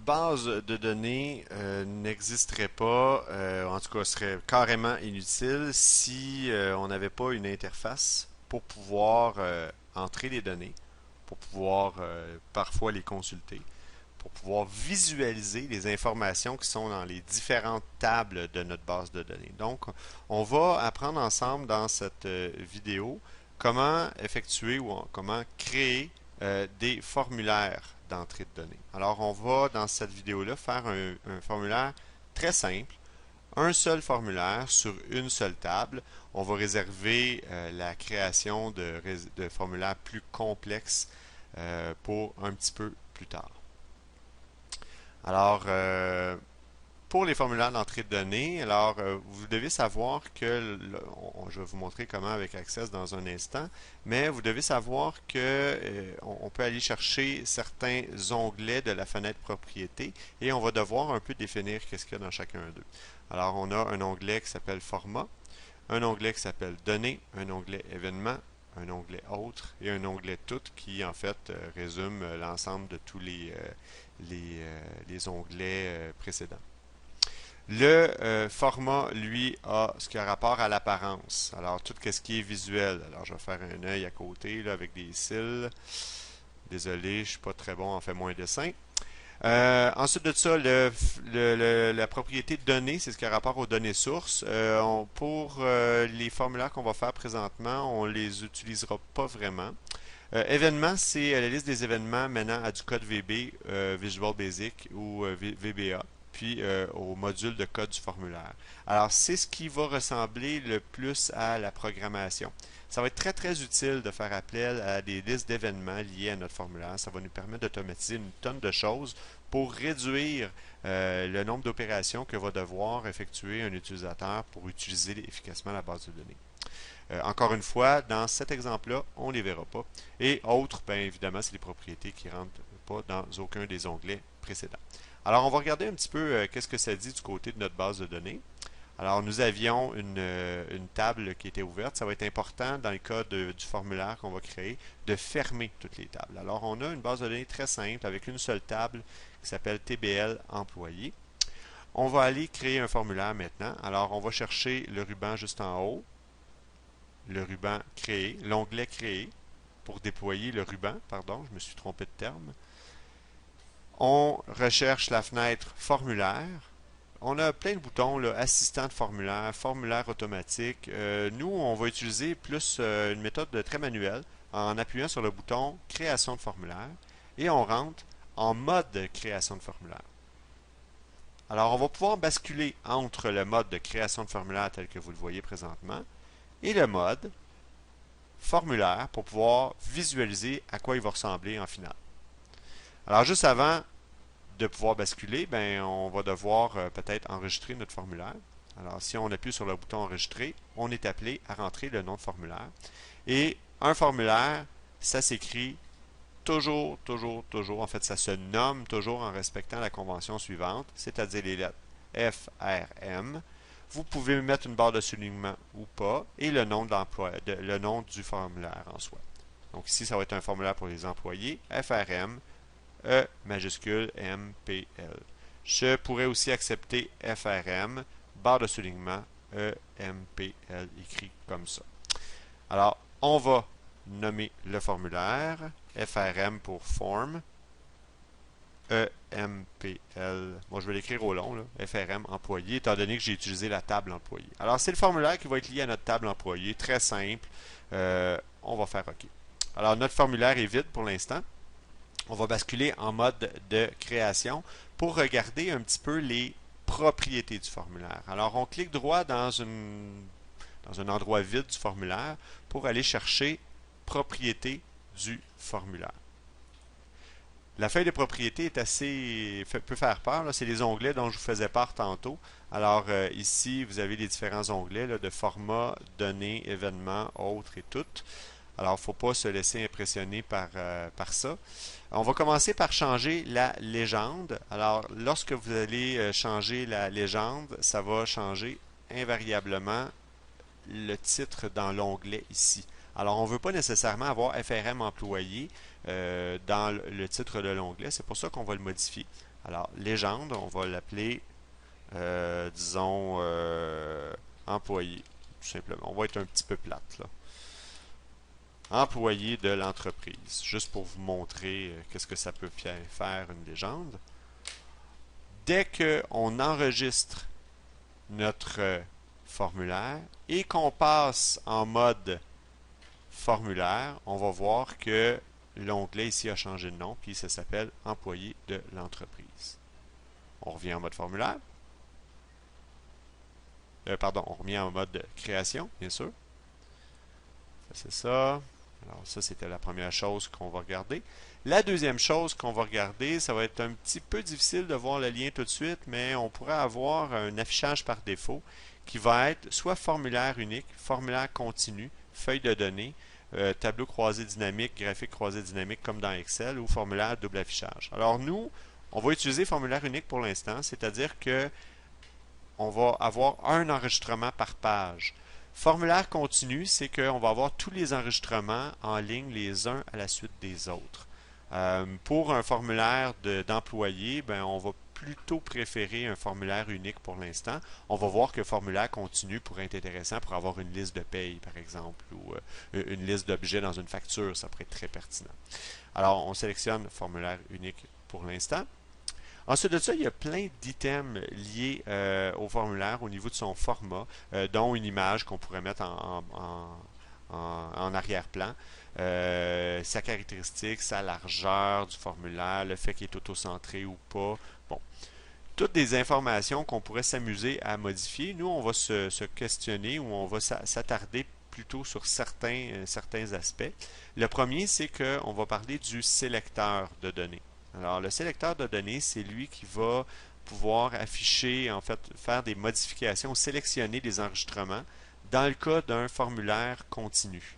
base de données n'existerait pas, en tout cas serait carrément inutile si on n'avait pas une interface pour pouvoir entrer les données, pour pouvoir parfois les consulter, pour pouvoir visualiser les informations qui sont dans les différentes tables de notre base de données. Donc, on va apprendre ensemble dans cette vidéo comment effectuer ou comment créer des formulaires d'entrée de données. Alors, on va dans cette vidéo-là faire un formulaire très simple, un seul formulaire sur une seule table. On va réserver la création de formulaires plus complexes pour un petit peu plus tard. Alors, pour les formulaires d'entrée de données, vous devez savoir que, je vais vous montrer comment avec Access dans un instant, mais vous devez savoir que on peut aller chercher certains onglets de la fenêtre propriété et on va devoir un peu définir qu'est-ce qu'il y a dans chacun d'eux. Alors, on a un onglet qui s'appelle Format, un onglet qui s'appelle Données, un onglet Événements, un onglet Autres et un onglet Tout qui, en fait, résume l'ensemble de tous les onglets précédents. Le format, lui, a ce qui a rapport à l'apparence. Alors, tout ce qui est visuel. Alors, je vais faire un œil à côté là, avec des cils. Désolé, je ne suis pas très bon en fait moins dessin. Ensuite de ça, la propriété de données, c'est ce qui a rapport aux données sources. Pour les formulaires qu'on va faire présentement, on ne les utilisera pas vraiment. Événements, c'est la liste des événements menant à du code VB, Visual Basic ou VBA, puis au module de code du formulaire. Alors, c'est ce qui va ressembler le plus à la programmation. Ça va être très, très utile de faire appel à des listes d'événements liés à notre formulaire. Ça va nous permettre d'automatiser une tonne de choses pour réduire le nombre d'opérations que va devoir effectuer un utilisateur pour utiliser efficacement la base de données. Encore une fois, dans cet exemple-là, on ne les verra pas. Et autres, bien évidemment, c'est les propriétés qui ne rentrent pas dans aucun des onglets précédents. Alors, on va regarder un petit peu qu'est-ce que ça dit du côté de notre base de données. Alors, nous avions une table qui était ouverte. Ça va être important dans le cas du formulaire qu'on va créer de fermer toutes les tables. Alors, on a une base de données très simple avec une seule table qui s'appelle TBL employé. On va aller créer un formulaire maintenant. Alors, on va chercher le ruban juste en haut, le ruban créé, l'onglet créé pour déployer le ruban, pardon, je me suis trompé de terme. On recherche la fenêtre formulaire. On a plein de boutons, là, assistant de formulaire, formulaire automatique. Nous, on va utiliser plus une méthode très manuelle en appuyant sur le bouton création de formulaire et on rentre en mode création de formulaire. Alors, on va pouvoir basculer entre le mode de création de formulaire tel que vous le voyez présentement et le mode formulaire pour pouvoir visualiser à quoi il va ressembler en finale. Alors, juste avant de pouvoir basculer, ben, on va devoir peut-être enregistrer notre formulaire. Alors, si on appuie sur le bouton enregistrer, on est appelé à rentrer le nom de formulaire. Et un formulaire, ça s'écrit toujours, toujours, toujours. En fait, ça se nomme toujours en respectant la convention suivante, c'est-à-dire les lettres F, R, M. Vous pouvez mettre une barre de soulignement ou pas et le nom le nom du formulaire en soi. Donc ici, ça va être un formulaire pour les employés, FRM, E majuscule M P L. Je pourrais aussi accepter FRM, barre de soulignement E M P L écrit comme ça. Alors, on va nommer le formulaire, FRM pour form, EMPL. Bon, je vais l'écrire au long, là, FRM employé, étant donné que j'ai utilisé la table employé. Alors, c'est le formulaire qui va être lié à notre table employé, très simple. On va faire OK. Alors, notre formulaire est vide pour l'instant. On va basculer en mode de création pour regarder un petit peu les propriétés du formulaire. Alors, on clique droit dans un endroit vide du formulaire pour aller chercher propriétés du formulaire. La feuille de propriété est peut faire peur. C'est les onglets dont je vous faisais part tantôt. Alors ici, vous avez les différents onglets là, de format, données, événements, autres et toutes. Alors, il ne faut pas se laisser impressionner par ça. On va commencer par changer la légende. Alors, lorsque vous allez changer la légende, ça va changer invariablement le titre dans l'onglet ici. Alors, on ne veut pas nécessairement avoir FRM employé dans le titre de l'onglet. C'est pour ça qu'on va le modifier. Alors, légende, on va l'appeler, disons, employé, tout simplement. On va être un petit peu plate, là. Employé de l'entreprise, juste pour vous montrer qu'est-ce que ça peut faire une légende. Dès qu'on enregistre notre formulaire et qu'on passe en mode formulaire, on va voir que l'onglet ici a changé de nom, puis ça s'appelle employé de l'entreprise. On revient en mode formulaire. Pardon, on revient en mode création, bien sûr. C'est ça. Alors ça, c'était la première chose qu'on va regarder. La deuxième chose qu'on va regarder, ça va être un petit peu difficile de voir le lien tout de suite, mais on pourrait avoir un affichage par défaut qui va être soit formulaire unique, formulaire continu, feuille de données, tableau croisé dynamique, graphique croisé dynamique comme dans Excel ou formulaire double affichage. Alors nous, on va utiliser formulaire unique pour l'instant, c'est-à-dire que on va avoir un enregistrement par page. Formulaire continu, c'est qu'on va avoir tous les enregistrements en ligne les uns à la suite des autres. Pour un formulaire d'employé, ben, on va plutôt préférer un formulaire unique pour l'instant. On va voir que formulaire continu pourrait être intéressant pour avoir une liste de paye, par exemple, ou une liste d'objets dans une facture, ça pourrait être très pertinent. Alors, on sélectionne formulaire unique pour l'instant. Ensuite de ça, il y a plein d'items liés au formulaire au niveau de son format, dont une image qu'on pourrait mettre en arrière-plan, sa caractéristique, sa largeur du formulaire, le fait qu'il est auto-centré ou pas. Bon, toutes des informations qu'on pourrait s'amuser à modifier. Nous, on va se questionner ou on va s'attarder plutôt sur certains aspects. Le premier, c'est qu'on va parler du sélecteur de données. Alors, le sélecteur de données, c'est lui qui va pouvoir afficher, en fait, faire des modifications, sélectionner des enregistrements dans le cas d'un formulaire continu.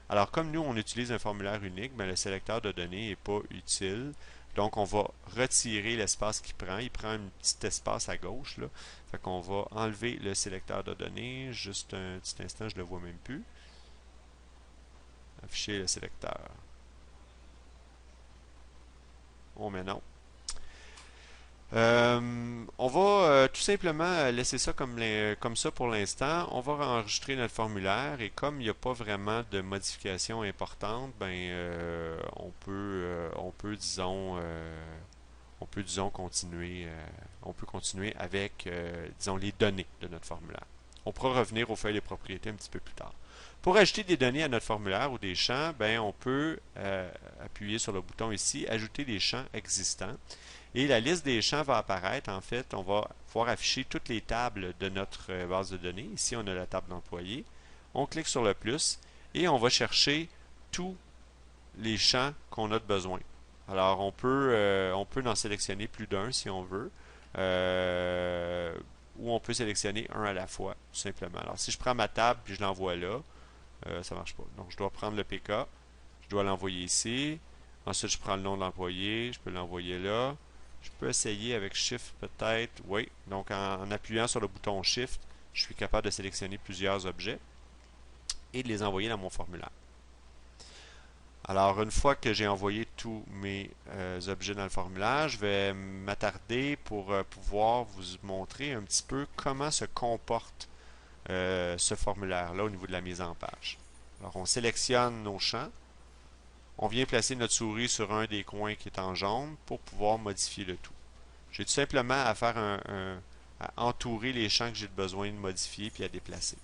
Alors, comme nous, on utilise un formulaire unique, mais le sélecteur de données n'est pas utile. Donc, on va retirer l'espace qu'il prend. Il prend un petit espace à gauche, là. Fait qu'on va enlever le sélecteur de données. Juste un petit instant, je ne le vois même plus. Afficher le sélecteur. Oh, mais non. On va tout simplement laisser ça comme ça pour l'instant. On va enregistrer notre formulaire et comme il n'y a pas vraiment de modifications importantes, ben on peut disons continuer avec disons les données de notre formulaire. On pourra revenir aux feuilles de propriétés un petit peu plus tard. Pour ajouter des données à notre formulaire ou des champs, ben on peut appuyer sur le bouton ici, ajouter des champs existants. Et la liste des champs va apparaître. En fait, on va pouvoir afficher toutes les tables de notre base de données. Ici, on a la table d'employés. On clique sur le plus et on va chercher tous les champs qu'on a de besoin. Alors, on peut en sélectionner plus d'un si on veut. Ou on peut sélectionner un à la fois, tout simplement. Alors, si je prends ma table et je l'envoie là, ça ne marche pas. Donc, je dois prendre le PK. Je dois l'envoyer ici. Ensuite, je prends le nom de l'employé. Je peux l'envoyer là. Je peux essayer avec Shift peut-être. Oui. Donc en appuyant sur le bouton Shift, je suis capable de sélectionner plusieurs objets et de les envoyer dans mon formulaire. Alors une fois que j'ai envoyé tous mes objets dans le formulaire, je vais m'attarder pour pouvoir vous montrer un petit peu comment se comporte ce formulaire-là au niveau de la mise en page. Alors on sélectionne nos champs. On vient placer notre souris sur un des coins qui est en jaune pour pouvoir modifier le tout. J'ai tout simplement à faire à entourer les champs que j'ai besoin de modifier puis à déplacer.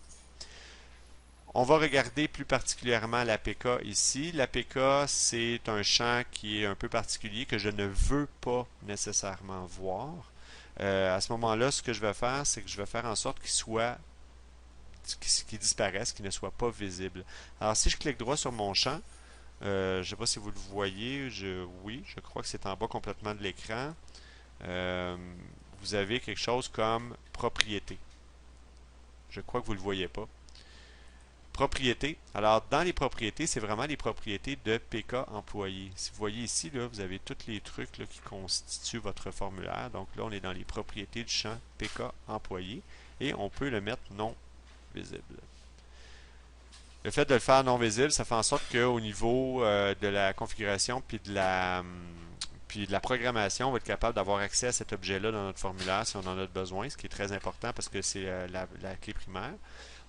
On va regarder plus particulièrement l'APK ici. L'APK, c'est un champ qui est un peu particulier que je ne veux pas nécessairement voir. À ce moment-là, ce que je vais faire, c'est que je vais faire en sorte qu'il disparaisse, qu'il ne soit pas visible. Alors, si je clique droit sur mon champ, je ne sais pas si vous le voyez. Oui, je crois que c'est en bas complètement de l'écran. Vous avez quelque chose comme propriété. Je crois que vous ne le voyez pas. Propriété. Alors, dans les propriétés, c'est vraiment les propriétés de PK employé. Si vous voyez ici, là, vous avez tous les trucs là, qui constituent votre formulaire. Donc là, on est dans les propriétés du champ PK employé et on peut le mettre non visible. Le fait de le faire non visible, ça fait en sorte qu'au niveau de la configuration puis puis de la programmation, on va être capable d'avoir accès à cet objet-là dans notre formulaire si on en a besoin, ce qui est très important parce que c'est la clé primaire.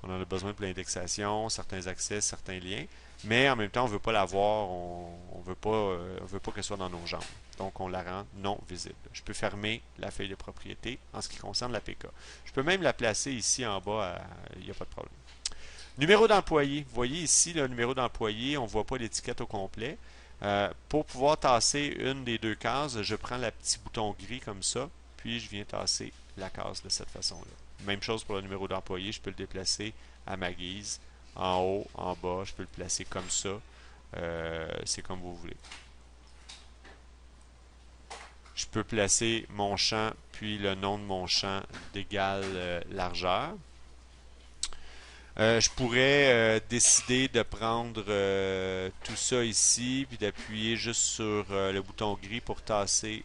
On en a besoin pour l'indexation, certains accès, certains liens, mais en même temps, on ne veut pas l'avoir, on veut pas qu'elle soit dans nos jambes. Donc, on la rend non visible. Je peux fermer la feuille de propriété en ce qui concerne l'APK. Je peux même la placer ici en bas, il n'y a pas de problème. Numéro d'employé. Vous voyez ici le numéro d'employé, on ne voit pas l'étiquette au complet. Pour pouvoir tasser une des deux cases, je prends le petit bouton gris comme ça, puis je viens tasser la case de cette façon-là. Même chose pour le numéro d'employé, je peux le déplacer à ma guise, en haut, en bas, je peux le placer comme ça. C'est comme vous voulez. Je peux placer mon champ, puis le nom de mon champ d'égale largeur. Je pourrais décider de prendre tout ça ici, puis d'appuyer juste sur le bouton gris pour tasser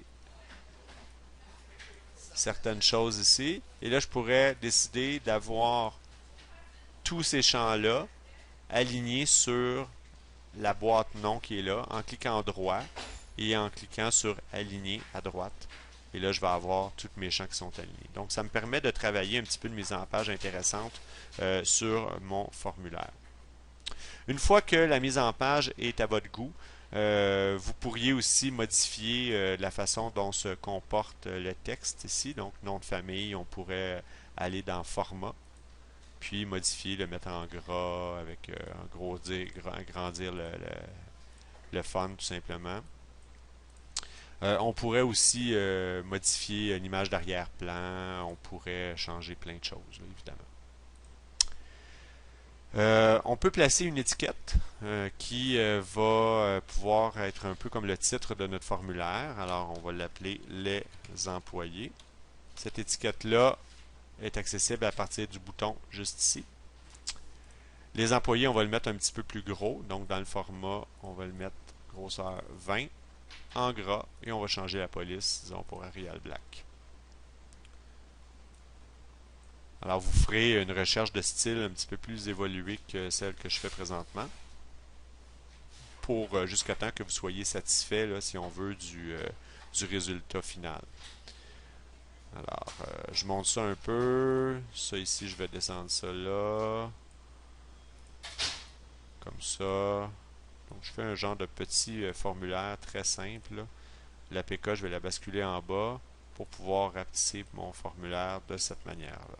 certaines choses ici. Et là, je pourrais décider d'avoir tous ces champs-là alignés sur la boîte nom qui est là, en cliquant droit et en cliquant sur aligner à droite. Et là, je vais avoir tous mes champs qui sont alignés. Donc, ça me permet de travailler un petit peu de mise en page intéressante sur mon formulaire. Une fois que la mise en page est à votre goût, vous pourriez aussi modifier la façon dont se comporte le texte ici. Donc, nom de famille, on pourrait aller dans Format, puis modifier, le mettre en gras, avec agrandir le font tout simplement. On pourrait aussi modifier l'image d'arrière-plan, on pourrait changer plein de choses, là, évidemment. On peut placer une étiquette qui va pouvoir être un peu comme le titre de notre formulaire. Alors, on va l'appeler les employés. Cette étiquette-là est accessible à partir du bouton juste ici. Les employés, on va le mettre un petit peu plus gros. Donc, dans le format, on va le mettre grosseur 20 en gras et on va changer la police, disons, pour Arial Black. Alors, vous ferez une recherche de style un petit peu plus évoluée que celle que je fais présentement pour jusqu'à temps que vous soyez satisfait, là, si on veut, du résultat final. Alors, je monte ça un peu. Ça ici, je vais descendre ça là. Comme ça. Donc, je fais un genre de petit formulaire très simple. L'APK, je vais la basculer en bas pour pouvoir rapetisser mon formulaire de cette manière-là.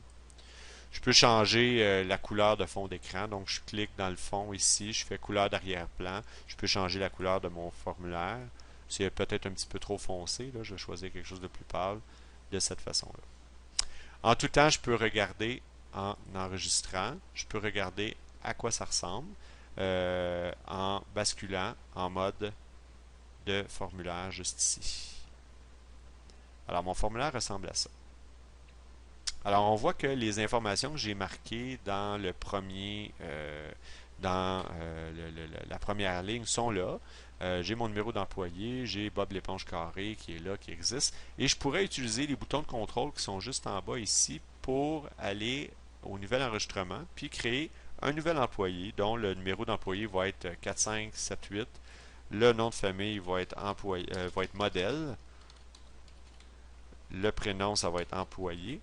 Je peux changer la couleur de fond d'écran. Donc, je clique dans le fond ici. Je fais couleur d'arrière-plan. Je peux changer la couleur de mon formulaire. C'est peut-être un petit peu trop foncé. Là, je vais choisir quelque chose de plus pâle de cette façon-là. En tout temps, je peux regarder en enregistrant. Je peux regarder à quoi ça ressemble en basculant en mode de formulaire juste ici. Alors, mon formulaire ressemble à ça. Alors, on voit que les informations que j'ai marquées dans le premier, la première ligne sont là. J'ai mon numéro d'employé, j'ai Bob l'éponge carré qui est là, qui existe. Et je pourrais utiliser les boutons de contrôle qui sont juste en bas ici pour aller au nouvel enregistrement, puis créer un nouvel employé dont le numéro d'employé va être 4578. Le nom de famille va être modèle. Le prénom, ça va être employé.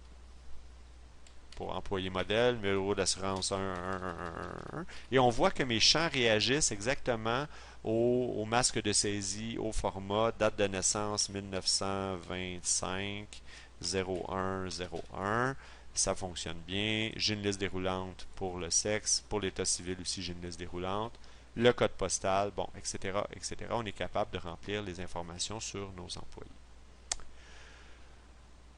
Pour employé modèle, numéro d'assurance 1. Et on voit que mes champs réagissent exactement au masque de saisie, au format, date de naissance 1925, 0101. Ça fonctionne bien. J'ai une liste déroulante pour le sexe. Pour l'état civil aussi, j'ai une liste déroulante. Le code postal, bon, etc., etc. On est capable de remplir les informations sur nos employés.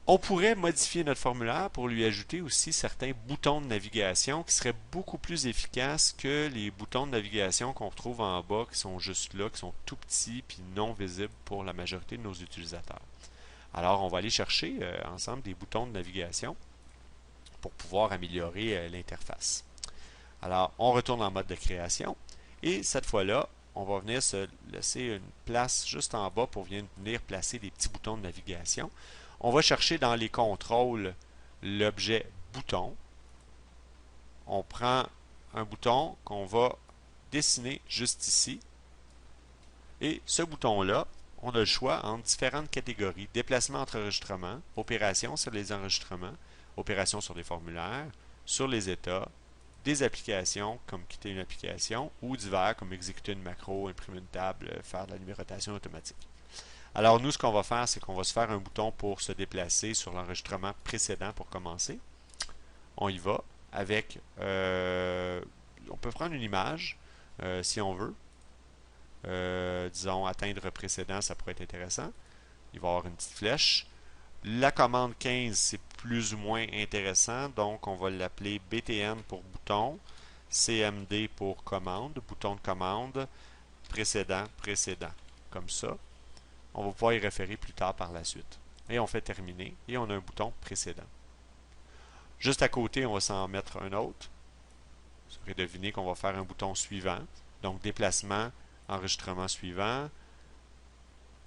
On pourrait modifier notre formulaire pour lui ajouter aussi certains boutons de navigation qui seraient beaucoup plus efficaces que les boutons de navigation qu'on retrouve en bas, qui sont juste là, qui sont tout petits puis non visibles pour la majorité de nos utilisateurs. Alors, on va aller chercher ensemble des boutons de navigation pour pouvoir améliorer l'interface. Alors, on retourne en mode de création et cette fois-là, on va venir se laisser une place juste en bas pour venir placer des petits boutons de navigation. On va chercher dans les contrôles l'objet bouton. On prend un bouton qu'on va dessiner juste ici. Et ce bouton-là, on a le choix entre différentes catégories. Déplacement entre enregistrements, opérations sur les enregistrements, opérations sur les formulaires, sur les états, des applications comme quitter une application ou divers comme exécuter une macro, imprimer une table, faire de la numérotation automatique. Alors nous, ce qu'on va faire, c'est qu'on va se faire un bouton pour se déplacer sur l'enregistrement précédent pour commencer. On y va avec, on peut prendre une image si on veut. Disons atteindre précédent, ça pourrait être intéressant. Il va y avoir une petite flèche. La commande 15, c'est plus ou moins intéressant, donc on va l'appeler BTN pour bouton, CMD pour commande, bouton de commande, précédent, précédent, comme ça. On va pouvoir y référer plus tard par la suite. Et on fait terminer, et on a un bouton précédent. Juste à côté, on va s'en mettre un autre. Vous aurez deviné qu'on va faire un bouton suivant, donc déplacement, enregistrement suivant,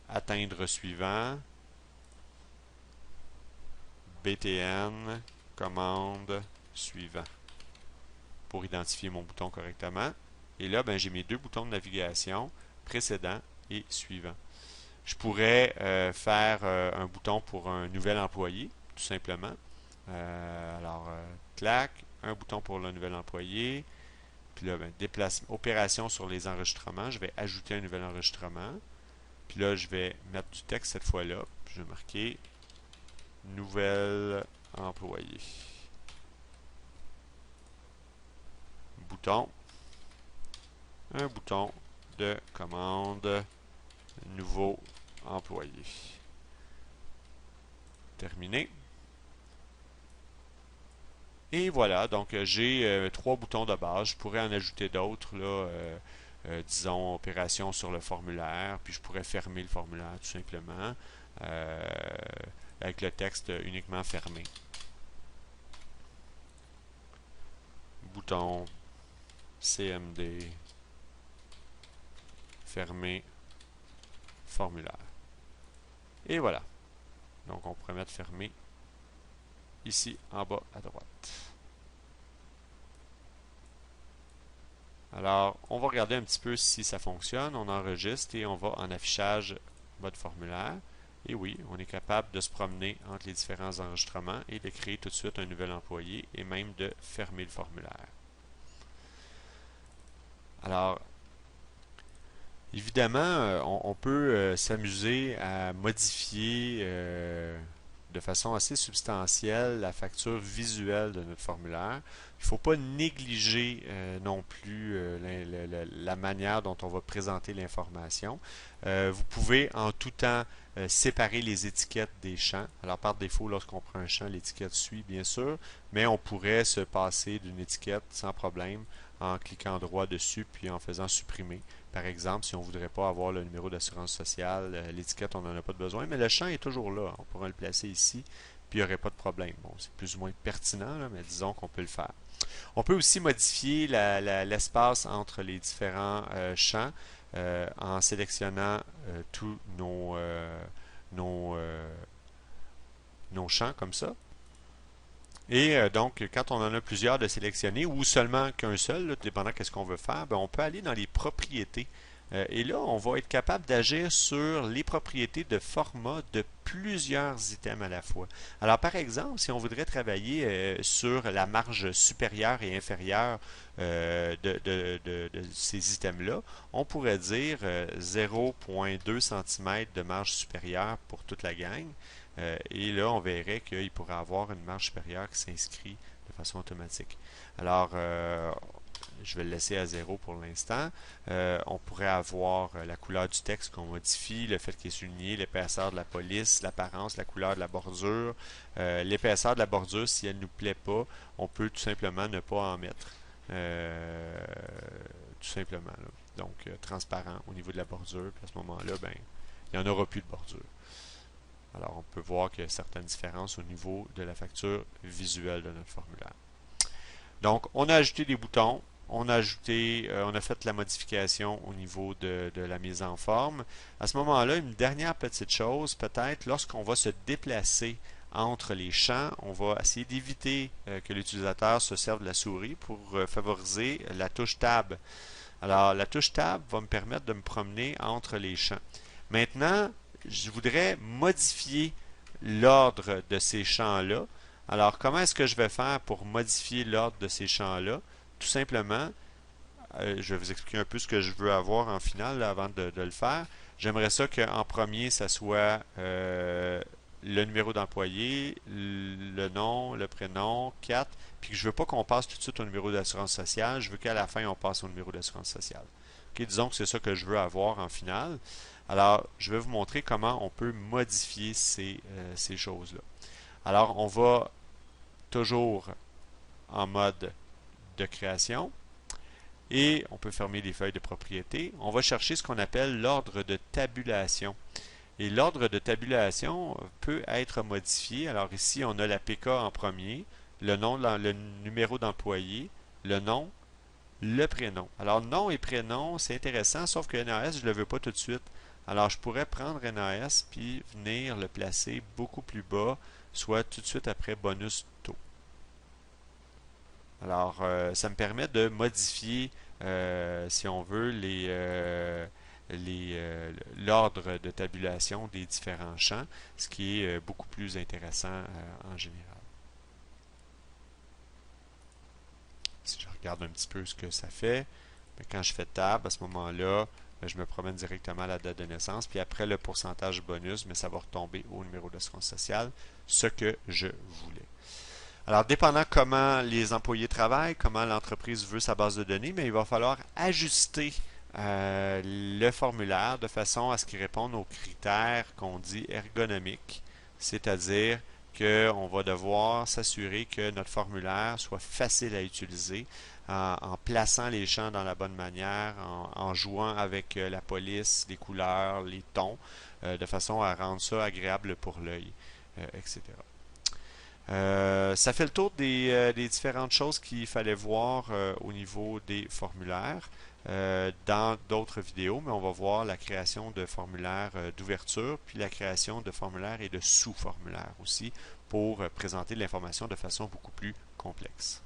atteindre suivant, BTN, commande, suivant, pour identifier mon bouton correctement. Et là, ben, j'ai mes deux boutons de navigation, précédent et suivant. Je pourrais faire un bouton pour un nouvel employé, tout simplement. Clac, un bouton pour le nouvel employé. Puis là, ben, opération sur les enregistrements. Je vais ajouter un nouvel enregistrement. Puis là, je vais mettre du texte cette fois-là. Puis je vais marquer nouvel employé. Bouton. Un bouton de commande. Nouveau employé. Terminé. Et voilà, donc j'ai trois boutons de base. Je pourrais en ajouter d'autres, là, disons, opération sur le formulaire, puis je pourrais fermer le formulaire tout simplement, avec le texte uniquement fermé. Bouton CMD, fermer, formulaire. Et voilà. Donc on pourrait mettre fermé ici en bas à droite. Alors, on va regarder un petit peu si ça fonctionne. On enregistre et on va en affichage mode formulaire. Et oui, on est capable de se promener entre les différents enregistrements et de créer tout de suite un nouvel employé et même de fermer le formulaire. Alors, évidemment, on peut s'amuser à modifier de façon assez substantielle la facture visuelle de notre formulaire. Il ne faut pas négliger non plus la manière dont on va présenter l'information. Vous pouvez en tout temps séparer les étiquettes des champs. Alors par défaut, lorsqu'on prend un champ, l'étiquette suit bien sûr, mais on pourrait se passer d'une étiquette sans problème en cliquant droit dessus puis en faisant supprimer. Par exemple, si on ne voudrait pas avoir le numéro d'assurance sociale, l'étiquette, on n'en a pas de besoin, mais le champ est toujours là. On pourra le placer ici, puis il n'y aurait pas de problème. Bon, c'est plus ou moins pertinent, là, mais disons qu'on peut le faire. On peut aussi modifier l'espace entre les différents champs en sélectionnant tous nos champs comme ça. Et donc, quand on en a plusieurs de sélectionnés, ou seulement qu'un seul, là, dépendant de ce qu'on veut faire, ben, on peut aller dans les propriétés. Et là, on va être capable d'agir sur les propriétés de format de plusieurs items à la fois. Alors, par exemple, si on voudrait travailler sur la marge supérieure et inférieure de ces items-là, on pourrait dire 0,2 cm de marge supérieure pour toute la gang. Et là, on verrait qu'il pourrait avoir une marge supérieure qui s'inscrit de façon automatique. Alors, je vais le laisser à 0 pour l'instant. On pourrait avoir la couleur du texte qu'on modifie, le fait qu'il est souligné, l'épaisseur de la police, l'apparence, la couleur de la bordure. L'épaisseur de la bordure, si elle ne nous plaît pas, on peut tout simplement ne pas en mettre. Tout simplement. Là. Donc, transparent au niveau de la bordure. Puis à ce moment-là, ben, il n'y en aura plus de bordure. Alors, on peut voir qu'il y a certaines différences au niveau de la facture visuelle de notre formulaire. Donc, on a ajouté des boutons, on a fait la modification au niveau de la mise en forme. À ce moment-là, une dernière petite chose, peut-être, lorsqu'on va se déplacer entre les champs, on va essayer d'éviter que l'utilisateur se serve de la souris pour favoriser la touche Tab. Alors, la touche Tab va me permettre de me promener entre les champs. Maintenant, je voudrais modifier l'ordre de ces champs-là. Alors, comment est-ce que je vais faire pour modifier l'ordre de ces champs-là? Tout simplement, je vais vous expliquer un peu ce que je veux avoir en finale là, avant de le faire. J'aimerais ça qu'en premier, ça soit le numéro d'employé, le nom, le prénom, 4, puis que je veux pas qu'on passe tout de suite au numéro d'assurance sociale, je veux qu'à la fin, on passe au numéro d'assurance sociale. Ok, disons que c'est ça que je veux avoir en finale. Alors, je vais vous montrer comment on peut modifier ces choses-là. Alors, on va toujours en mode de création et on peut fermer les feuilles de propriété. On va chercher ce qu'on appelle l'ordre de tabulation. Et l'ordre de tabulation peut être modifié. Alors ici, on a la PK en premier, le nom, le numéro d'employé, le nom, le prénom. Alors nom et prénom, c'est intéressant, sauf que NAS, je ne le veux pas tout de suite. Alors je pourrais prendre NAS puis venir le placer beaucoup plus bas, soit tout de suite après bonus taux. Alors ça me permet de modifier, si on veut, l'ordre de tabulation des différents champs, ce qui est beaucoup plus intéressant en général. Si je regarde un petit peu ce que ça fait, quand je fais Tab, à ce moment-là, je me promène directement à la date de naissance, puis après le pourcentage bonus, mais ça va retomber au numéro d'assurance sociale, ce que je voulais. Alors, dépendant comment les employés travaillent, comment l'entreprise veut sa base de données, mais il va falloir ajuster le formulaire de façon à ce qu'il réponde aux critères qu'on dit ergonomiques, c'est-à-dire qu'on va devoir s'assurer que notre formulaire soit facile à utiliser en plaçant les champs dans la bonne manière, en jouant avec la police, les couleurs, les tons, de façon à rendre ça agréable pour l'œil, etc. Ça fait le tour des différentes choses qu'il fallait voir au niveau des formulaires dans d'autres vidéos, mais on va voir la création de formulaires d'ouverture, puis la création de formulaires et de sous-formulaires aussi pour présenter l'information de façon beaucoup plus complexe.